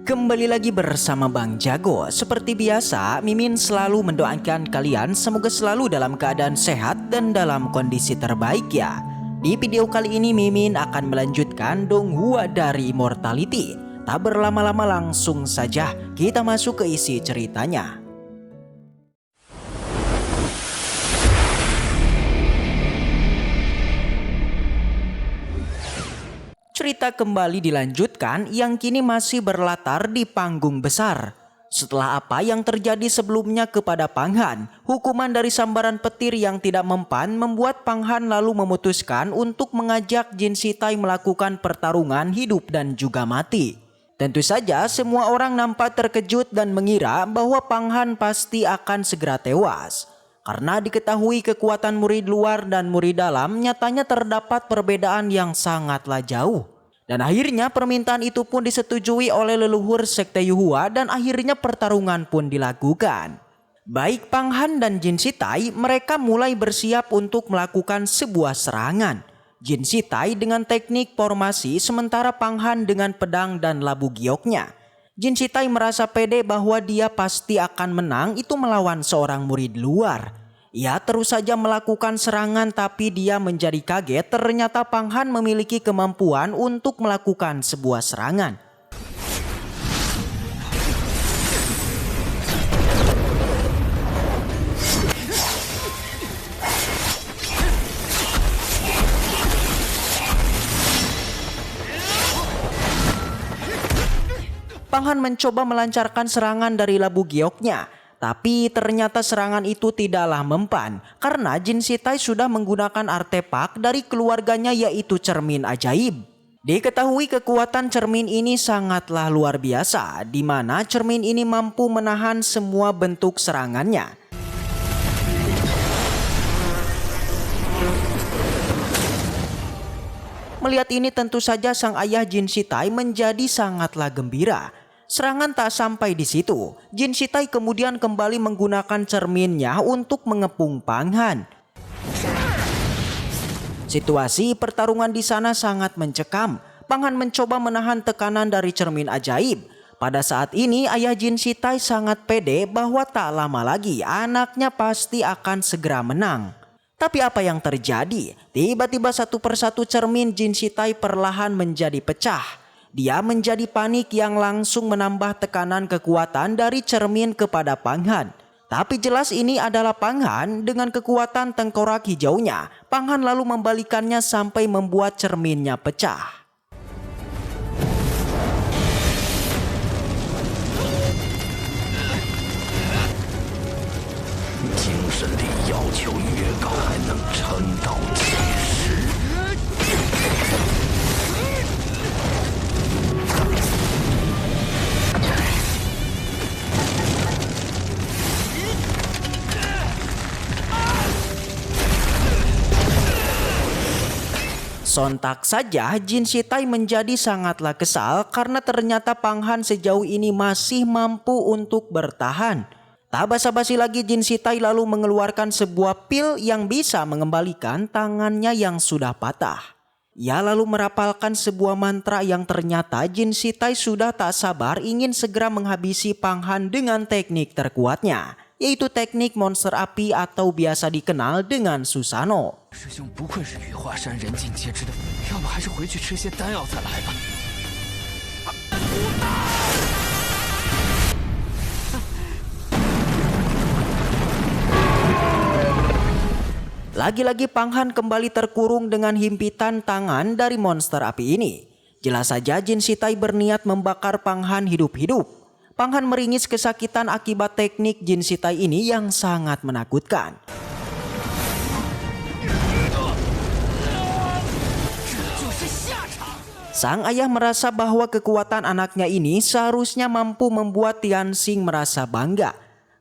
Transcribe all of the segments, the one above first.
Kembali lagi bersama Bang Jago. Seperti biasa, Mimin selalu mendoakan kalian semoga selalu dalam keadaan sehat dan dalam kondisi terbaik ya. Di video kali ini Mimin akan melanjutkan Donghua dari Immortality. Tak berlama-lama langsung saja kita masuk ke isi ceritanya. Cerita kembali dilanjutkan yang kini masih berlatar di panggung besar. Setelah apa yang terjadi sebelumnya kepada Pang Han, hukuman dari sambaran petir yang tidak mempan membuat Pang Han lalu memutuskan untuk mengajak Jin Shitai melakukan pertarungan hidup dan juga mati. Tentu saja semua orang nampak terkejut dan mengira bahwa Pang Han pasti akan segera tewas. Karena diketahui kekuatan murid luar dan murid dalam nyatanya terdapat perbedaan yang sangatlah jauh. Dan akhirnya permintaan itu pun disetujui oleh leluhur Sekte Yuhua dan akhirnya pertarungan pun dilakukan. Baik Pang Han dan Jin Shitai mereka mulai bersiap untuk melakukan sebuah serangan. Jin Shitai dengan teknik formasi sementara Pang Han dengan pedang dan labu gioknya. Jin Shitai merasa pede bahwa dia pasti akan menang itu melawan seorang murid luar. Ia terus saja melakukan serangan tapi dia menjadi kaget ternyata Pang Han memiliki kemampuan untuk melakukan sebuah serangan. Pang Han mencoba melancarkan serangan dari labu gioknya, tapi ternyata serangan itu tidaklah mempan karena Jin Shitai sudah menggunakan artefak dari keluarganya yaitu cermin ajaib. Diketahui kekuatan cermin ini sangatlah luar biasa, di mana cermin ini mampu menahan semua bentuk serangannya. Melihat ini tentu saja sang ayah Jin Shitai menjadi sangatlah gembira. Serangan tak sampai di situ. Jin Shitai kemudian kembali menggunakan cerminnya untuk mengepung Pang Han. Situasi pertarungan di sana sangat mencekam. Pang Han mencoba menahan tekanan dari cermin ajaib. Pada saat ini ayah Jin Shitai sangat pede bahwa tak lama lagi anaknya pasti akan segera menang. Tapi apa yang terjadi? Tiba-tiba satu persatu cermin Jin Shitai perlahan menjadi pecah. Dia menjadi panik yang langsung menambah tekanan kekuatan dari cermin kepada Pang Han. Tapi jelas ini adalah Pang Han dengan kekuatan tengkorak hijaunya. Pang Han lalu membalikannya sampai membuat cerminnya pecah. Sontak saja Jin Shitai menjadi sangatlah kesal karena ternyata Pang Han sejauh ini masih mampu untuk bertahan. Tak basa-basi lagi Jin Shitai lalu mengeluarkan sebuah pil yang bisa mengembalikan tangannya yang sudah patah. Ia lalu merapalkan sebuah mantra yang ternyata Jin Shitai sudah tak sabar ingin segera menghabisi Pang Han dengan teknik terkuatnya, yaitu teknik monster api atau biasa dikenal dengan Susanoo. Lagi-lagi Pang Han kembali terkurung dengan himpitan tangan dari monster api ini. Jelas saja Jin Shitai berniat membakar Pang Han hidup-hidup. Pang Han meringis kesakitan akibat teknik Jin Shitai ini yang sangat menakutkan. Sang ayah merasa bahwa kekuatan anaknya ini seharusnya mampu membuat Tianxing merasa bangga.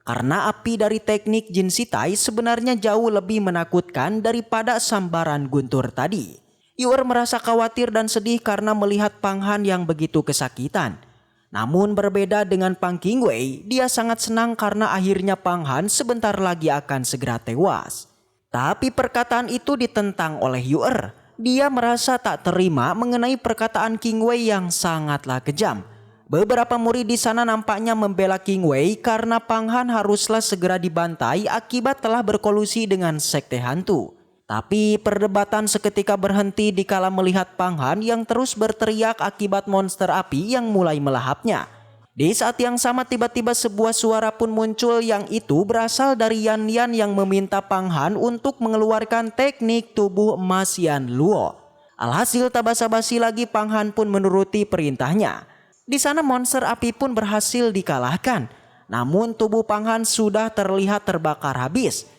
Karena api dari teknik Jin Shitai sebenarnya jauh lebih menakutkan daripada sambaran guntur tadi. Yu'er merasa khawatir dan sedih karena melihat Pang Han yang begitu kesakitan. Namun berbeda dengan Pang Qingwei, dia sangat senang karena akhirnya Pang Han sebentar lagi akan segera tewas. Tapi perkataan itu ditentang oleh Yu'er. Dia merasa tak terima mengenai perkataan Qingwei yang sangatlah kejam. Beberapa murid di sana nampaknya membela King Wei karena Pang Han haruslah segera dibantai akibat telah berkolusi dengan sekte hantu. Tapi perdebatan seketika berhenti dikala melihat Pang Han yang terus berteriak akibat monster api yang mulai melahapnya. Di saat yang sama tiba-tiba sebuah suara pun muncul yang itu berasal dari Yan Yan yang meminta Pang Han untuk mengeluarkan teknik tubuh emas Yan Luo. Alhasil tak basa-basi lagi Pang Han pun menuruti perintahnya. Di sana monster api pun berhasil dikalahkan. Namun tubuh Pang Han sudah terlihat terbakar habis.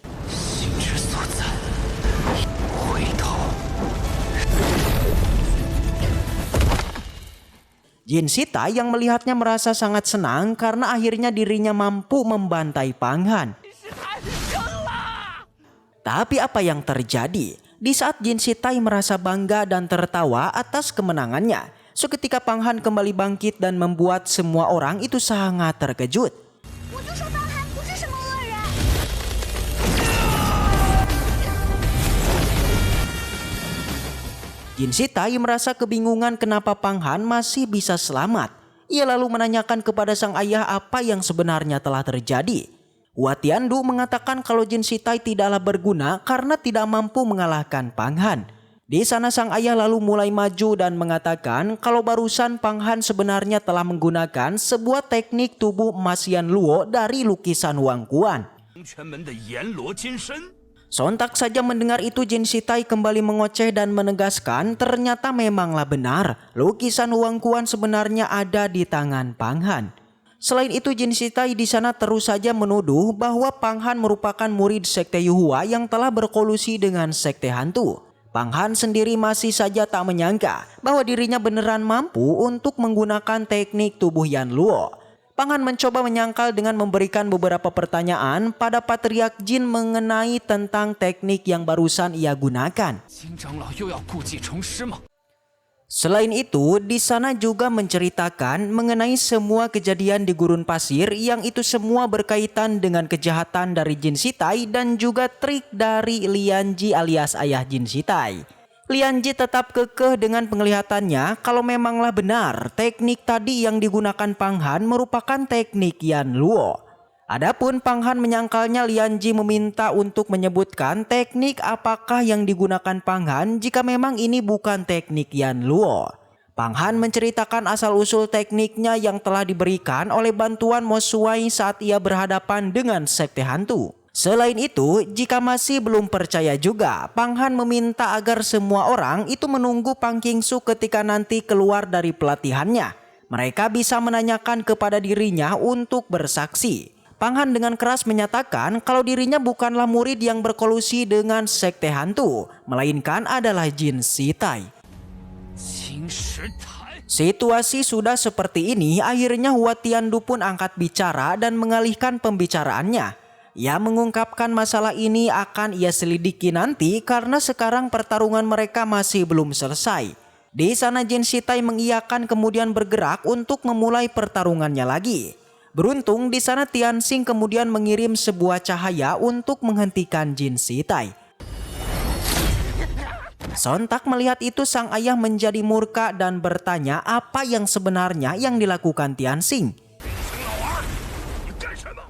Jin Sita yang melihatnya merasa sangat senang karena akhirnya dirinya mampu membantai Pang Han. Tapi apa yang terjadi? Di saat Jin Sitai merasa bangga dan tertawa atas kemenangannya, seketika Pang Han kembali bangkit dan membuat semua orang itu sangat terkejut. Jin Sitai merasa kebingungan kenapa Pang Han masih bisa selamat. Ia lalu menanyakan kepada sang ayah apa yang sebenarnya telah terjadi. Hua Tiandu mengatakan kalau Jin Sitai tidaklah berguna karena tidak mampu mengalahkan Pang Han. Di sana sang ayah lalu mulai maju dan mengatakan kalau barusan Pang Han sebenarnya telah menggunakan sebuah teknik tubuh emas Yan Luo dari lukisan Wang Quan. Sontak saja mendengar itu Jin Sitai kembali mengoceh dan menegaskan ternyata memanglah benar lukisan Wang Quan sebenarnya ada di tangan Pang Han. Selain itu Jin Sitai di sana terus saja menuduh bahwa Pang Han merupakan murid sekte Yuhua yang telah berkolusi dengan sekte hantu. Pang Han sendiri masih saja tak menyangka bahwa dirinya beneran mampu untuk menggunakan teknik tubuh Yan Luo. Pang Han mencoba menyangkal dengan memberikan beberapa pertanyaan pada Patriark Jin mengenai tentang teknik yang barusan ia gunakan. Selain itu, di sana juga menceritakan mengenai semua kejadian di gurun pasir yang itu semua berkaitan dengan kejahatan dari Jin Sitai dan juga trik dari Lian Ji alias ayah Jin Sitai. Lian Ji tetap kekeh dengan penglihatannya kalau memanglah benar teknik tadi yang digunakan Pang Han merupakan teknik Yan Luo. Adapun Pang Han menyangkalnya Lian Ji meminta untuk menyebutkan teknik apakah yang digunakan Pang Han jika memang ini bukan teknik Yan Luo. Pang Han menceritakan asal-usul tekniknya yang telah diberikan oleh bantuan Mo Xuai saat ia berhadapan dengan sekte hantu. Selain itu, jika masih belum percaya juga, Pang Han meminta agar semua orang itu menunggu Pang Qingsu ketika nanti keluar dari pelatihannya. Mereka bisa menanyakan kepada dirinya untuk bersaksi. Pang Han dengan keras menyatakan kalau dirinya bukanlah murid yang berkolusi dengan sekte hantu, melainkan adalah Jin Sitai. Situasi sudah seperti ini, akhirnya Hua Tiandu pun angkat bicara dan mengalihkan pembicaraannya. Ia mengungkapkan masalah ini akan ia selidiki nanti karena sekarang pertarungan mereka masih belum selesai. Di sana Jin Sitai mengiyakan kemudian bergerak untuk memulai pertarungannya lagi. Beruntung di sana Tian Xing kemudian mengirim sebuah cahaya untuk menghentikan Jin Sitai. Sontak melihat itu sang ayah menjadi murka dan bertanya apa yang sebenarnya yang dilakukan Tian Xing.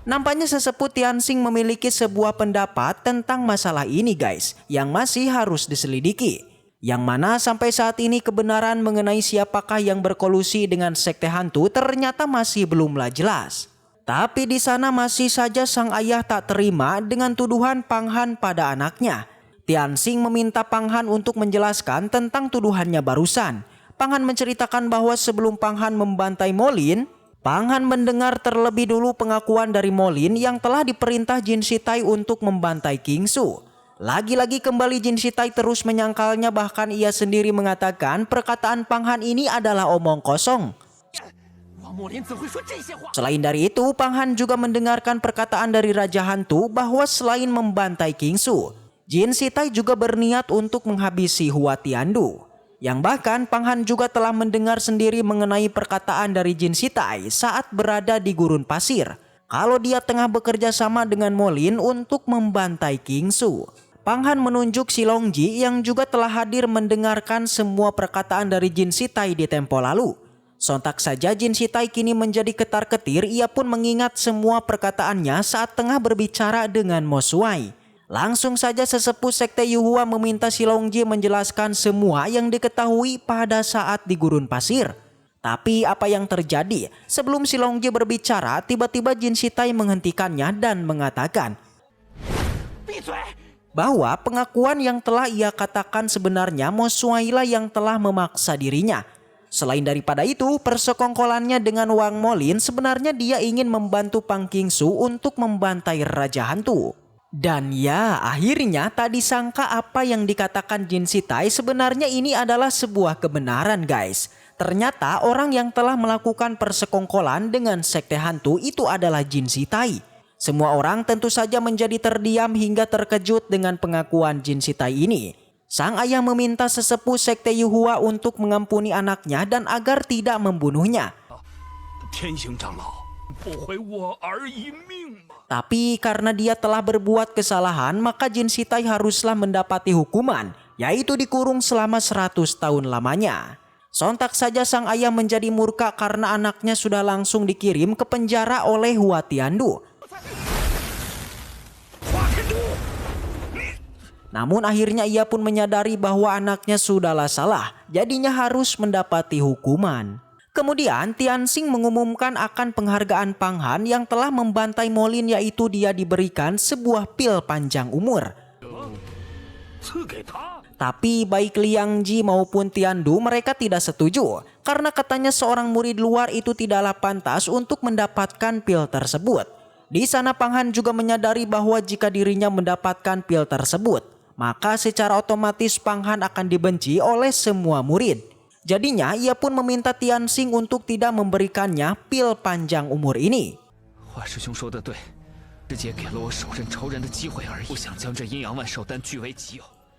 Nampaknya sesepuh Tian Xing memiliki sebuah pendapat tentang masalah ini guys, yang masih harus diselidiki. Yang mana sampai saat ini kebenaran mengenai siapakah yang berkolusi dengan sekte hantu ternyata masih belumlah jelas. Tapi di sana masih saja sang ayah tak terima dengan tuduhan Pang Han pada anaknya. Tian Xing meminta Pang Han untuk menjelaskan tentang tuduhannya barusan. Pang Han menceritakan bahwa sebelum Pang Han membantai Molin, Pang Han mendengar terlebih dulu pengakuan dari Molin yang telah diperintah Jin Sitai untuk membantai Qingsu. Lagi-lagi kembali Jin Sitai terus menyangkalnya, bahkan ia sendiri mengatakan perkataan Pang Han ini adalah omong kosong. Selain dari itu, Pang Han juga mendengarkan perkataan dari Raja Hantu bahwa selain membantai Qingsu, Jin Sitai juga berniat untuk menghabisi Hua Tiandu. Yang bahkan Pang Han juga telah mendengar sendiri mengenai perkataan dari Jin Sitai saat berada di gurun pasir. Kalau dia tengah bekerja sama dengan Molin untuk membantai Qingsu. Pang Han menunjuk si Longji yang juga telah hadir mendengarkan semua perkataan dari Jin Sitai di tempo lalu. Sontak saja Jin Shitai kini menjadi ketar-ketir. Ia pun mengingat semua perkataannya saat tengah berbicara dengan Mo Xuai. Langsung saja sesepuh sekte Yuhua meminta Shilongji menjelaskan semua yang diketahui pada saat di gurun pasir. Tapi apa yang terjadi? Sebelum Shilongji berbicara, tiba-tiba Jin Shitai menghentikannya dan mengatakan bahwa pengakuan yang telah ia katakan sebenarnya Mo Xuai lah yang telah memaksa dirinya. Selain daripada itu, persekongkolannya dengan Wang Molin sebenarnya dia ingin membantu Pang Qingsu untuk membantai Raja Hantu. Dan ya, akhirnya tak disangka apa yang dikatakan Jin Shitai sebenarnya ini adalah sebuah kebenaran guys. Ternyata orang yang telah melakukan persekongkolan dengan sekte hantu itu adalah Jin Shitai. Semua orang tentu saja menjadi terdiam hingga terkejut dengan pengakuan Jin Shitai ini. Sang ayah meminta sesepuh sekte Yuhua untuk mengampuni anaknya dan agar tidak membunuhnya. Tapi karena dia telah berbuat kesalahan, maka Jin Shitai haruslah mendapati hukuman, yaitu dikurung selama 100 tahun lamanya. Sontak saja sang ayah menjadi murka karena anaknya sudah langsung dikirim ke penjara oleh Hua Tiandu. Namun akhirnya ia pun menyadari bahwa anaknya sudahlah salah, jadinya harus mendapati hukuman. Kemudian Tianxing mengumumkan akan penghargaan Pang Han yang telah membantai Molin, yaitu dia diberikan sebuah pil panjang umur. Tapi baik Liang Ji maupun Tiandu mereka tidak setuju karena katanya seorang murid luar itu tidaklah pantas untuk mendapatkan pil tersebut. Di sana Pang Han juga menyadari bahwa jika dirinya mendapatkan pil tersebut, maka secara otomatis Pang Han akan dibenci oleh semua murid. Jadinya ia pun meminta Tianxing untuk tidak memberikannya pil panjang umur ini.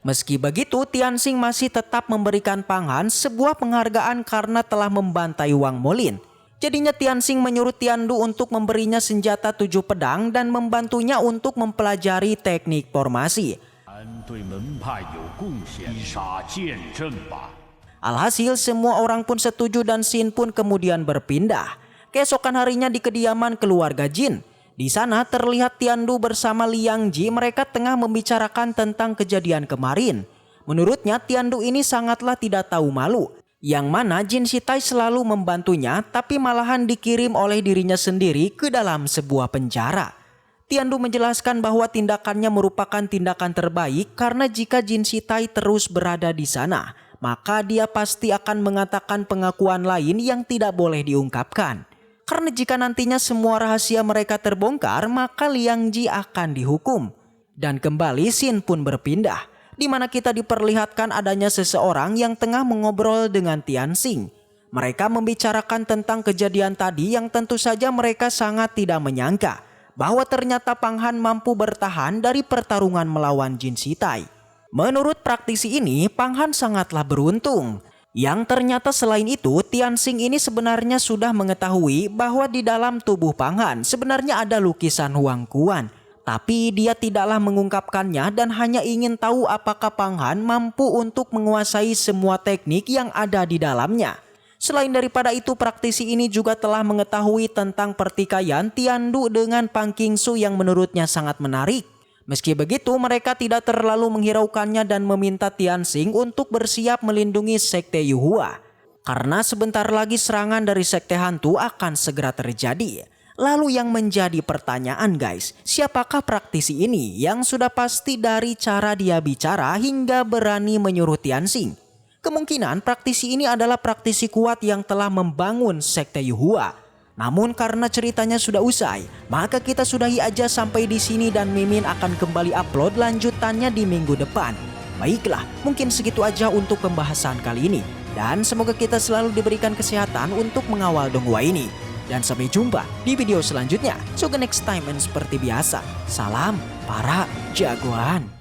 Meski begitu, Tianxing masih tetap memberikan Pang Han sebuah penghargaan karena telah membantai Wang Molin. Jadinya Tianxing menyuruh Tiandu untuk memberinya senjata 7 pedang dan membantunya untuk mempelajari teknik formasi. Alhasil semua orang pun setuju dan Xin pun kemudian berpindah. Keesokan harinya di kediaman keluarga Jin. Di sana terlihat Tiandu bersama Liang Ji, mereka tengah membicarakan tentang kejadian kemarin. Menurutnya Tiandu ini sangatlah tidak tahu malu. Yang mana Jin Shitai selalu membantunya tapi malahan dikirim oleh dirinya sendiri ke dalam sebuah penjara. Tiandu menjelaskan bahwa tindakannya merupakan tindakan terbaik karena jika Jin Shitai terus berada di sana, maka dia pasti akan mengatakan pengakuan lain yang tidak boleh diungkapkan. Karena jika nantinya semua rahasia mereka terbongkar, maka Liang Ji akan dihukum. Dan kembali Xin pun berpindah, di mana kita diperlihatkan adanya seseorang yang tengah mengobrol dengan Tianxing. Mereka membicarakan tentang kejadian tadi yang tentu saja mereka sangat tidak menyangka bahwa ternyata Pang Han mampu bertahan dari pertarungan melawan Jin Shitai. Menurut praktisi ini, Pang Han sangatlah beruntung. Yang ternyata selain itu, Tianxing ini sebenarnya sudah mengetahui bahwa di dalam tubuh Pang Han sebenarnya ada lukisan Huang Quan. Tapi dia tidaklah mengungkapkannya dan hanya ingin tahu apakah Pang Han mampu untuk menguasai semua teknik yang ada di dalamnya. Selain daripada itu, praktisi ini juga telah mengetahui tentang pertikaian Tiandu dengan Pang Qingsu yang menurutnya sangat menarik. Meski begitu, mereka tidak terlalu menghiraukannya dan meminta Tianxing untuk bersiap melindungi sekte Yuhua. Karena sebentar lagi serangan dari sekte hantu akan segera terjadi. Lalu yang menjadi pertanyaan guys, siapakah praktisi ini yang sudah pasti dari cara dia bicara hingga berani menyuruh Tianxing? Kemungkinan praktisi ini adalah praktisi kuat yang telah membangun sekte Yuhua. Namun karena ceritanya sudah usai, maka kita sudahi aja sampai di sini dan Mimin akan kembali upload lanjutannya di minggu depan. Baiklah, mungkin segitu aja untuk pembahasan kali ini. Dan semoga kita selalu diberikan kesehatan untuk mengawal donghua ini. Dan sampai jumpa di video selanjutnya. So next time, and seperti biasa, salam para jagoan.